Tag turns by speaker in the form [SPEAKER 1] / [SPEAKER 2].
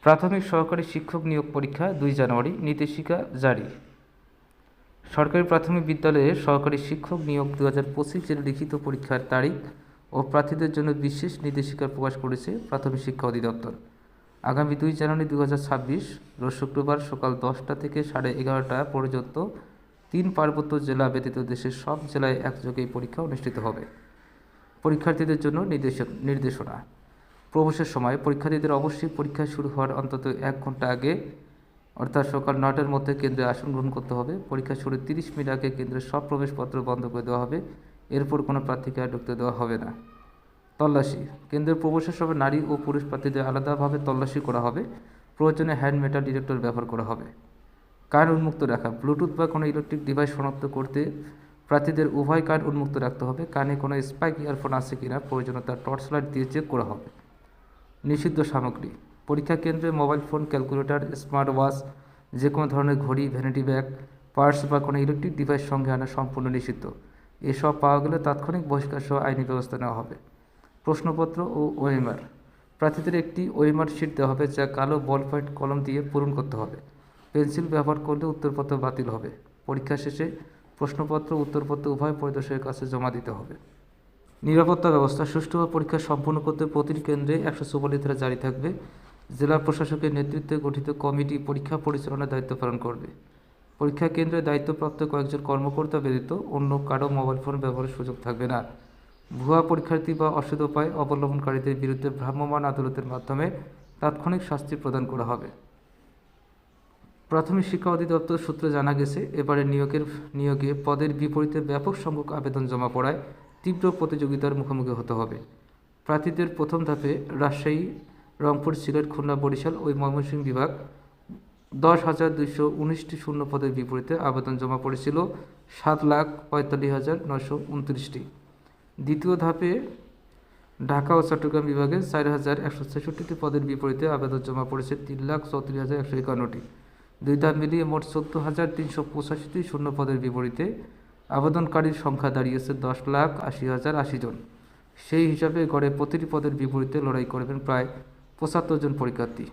[SPEAKER 1] প্রাথমিক সহকারী শিক্ষক নিয়োগ পরীক্ষা 2 জানুয়ারি, নির্দেশিকা জারি। সরকারি প্রাথমিক বিদ্যালয়ের সহকারী শিক্ষক নিয়োগ 2025 এর লিখিত পরীক্ষার তারিখ ও প্রার্থীদের জন্য বিশেষ নির্দেশিকা প্রকাশ করেছে প্রাথমিক শিক্ষা অধিদপ্তর। আগামী 2 জানুয়ারি 2026 রোজ শুক্রবার সকাল 10টা থেকে 11:30টা পর্যন্ত 3 পার্বত্য জেলা ব্যতীত দেশের সব জেলায় একযোগে এই পরীক্ষা অনুষ্ঠিত হবে। পরীক্ষার্থীদের জন্য নির্দেশনা। প্রবেশের সময় পরীক্ষার্থীদের অবশ্যই পরীক্ষা শুরু হওয়ার অন্তত 1 ঘন্টা আগে অর্থাৎ সকাল 9টার মধ্যে কেন্দ্রে আসন গ্রহণ করতে হবে। পরীক্ষা শুরুর 30 মিনিট আগে কেন্দ্রের সব প্রবেশপত্র বন্ধ করে দেওয়া হবে। এরপর কোনো প্রার্থীকে আর ঢুকতে দেওয়া হবে না। তল্লাশি। কেন্দ্রের প্রবেশের সময় নারী ও পুরুষ প্রার্থীদের আলাদাভাবে তল্লাশি করা হবে। প্রয়োজনে হ্যান্ড মেটাল ডিটেক্টর ব্যবহার করা হবে। কান উন্মুক্ত রাখা। ব্লুটুথ বা কোনো ইলেকট্রিক ডিভাইস শনাক্ত করতে প্রার্থীদের উভয় কান উন্মুক্ত রাখতে হবে। কানে কোনো স্পাইক ইয়ারফোন আছে কিনা প্রয়োজনে তার টর্চ লাইট দিয়ে চেক করা হবে। নিষিদ্ধ সামগ্রী। পরীক্ষা কেন্দ্রে mobile phone, calculator, smart watch, যে কোনো ধরনের ঘড়ি, ভ্যানিটি ব্যাগ, পার্স বা কোনো ইলেকট্রিক ডিভাইস সঙ্গে আনা সম্পূর্ণ নিষিদ্ধ। এসব পাওয়া গেলে তাৎক্ষণিক বহিষ্কার সহ আইনি ব্যবস্থা নেওয়া হবে। প্রশ্নপত্র ও ওএমআর। প্রার্থীদের একটি ওএমআর শিট দেওয়া হবে যা কালো বল পয়েন্ট কলম দিয়ে পূরণ করতে হবে। পেন্সিল ব্যবহার করলে উত্তরপত্র বাতিল হবে। পরীক্ষা শেষে প্রশ্নপত্র উত্তরপত্র উভয় পরিদর্শকের কাছে জমা দিতে হবে। নিরাপত্তা ব্যবস্থা। সুষ্ঠুভাবে পরীক্ষা সম্পন্ন করতে প্রতিটি কেন্দ্রে 144 ধারা জারি থাকবে। জেলা প্রশাসকের নেতৃত্বে গঠিত কমিটি পরীক্ষা পরিচালনার দায়িত্ব পালন করবে। পরীক্ষা কেন্দ্রে দায়িত্বপ্রাপ্ত কয়েকজন কর্মকর্তা ব্যতীত অন্য কারো মোবাইল ফোন ব্যবহারের সুযোগ থাকবে না। ভুয়া পরীক্ষার্থী বা অসৎ উপায় অবলম্বনকারীদের বিরুদ্ধে ভ্রাম্যমাণ আদালতের মাধ্যমে তাৎক্ষণিক শাস্তি প্রদান করা হবে। প্রাথমিক শিক্ষা অধিদপ্তর সূত্রে জানা গেছে, এবারে নিয়োগে পদের বিপরীতে ব্যাপক সংখ্যক আবেদন জমা পড়ায় তীব্র প্রতিযোগিতার মুখোমুখি হতে হবে। প্রার্থীদের প্রথম ধাপে রাজশাহী, রংপুর, সিলেট, খুলনা, বরিশাল ও ময়মনসিংহ বিভাগ 10,219টি শূন্য পদের বিপরীতে আবেদন জমা পড়েছিল 7,45,929টি। দ্বিতীয় ধাপে ঢাকা ও চট্টগ্রাম বিভাগে 4,166টি পদের বিপরীতে আবেদন জমা পড়েছে 3,34,151টি। 2 ধাপ মিলিয়ে মোট 14,385টি শূন্য পদের বিপরীতে আবেদনকারীর সংখ্যা দাঁড়িয়েছে 10,80,080 জন। সেই হিসাবে গড়ে প্রতিটি পদের বিপরীতে লড়াই করবেন প্রায় 75 জন পরীক্ষার্থী।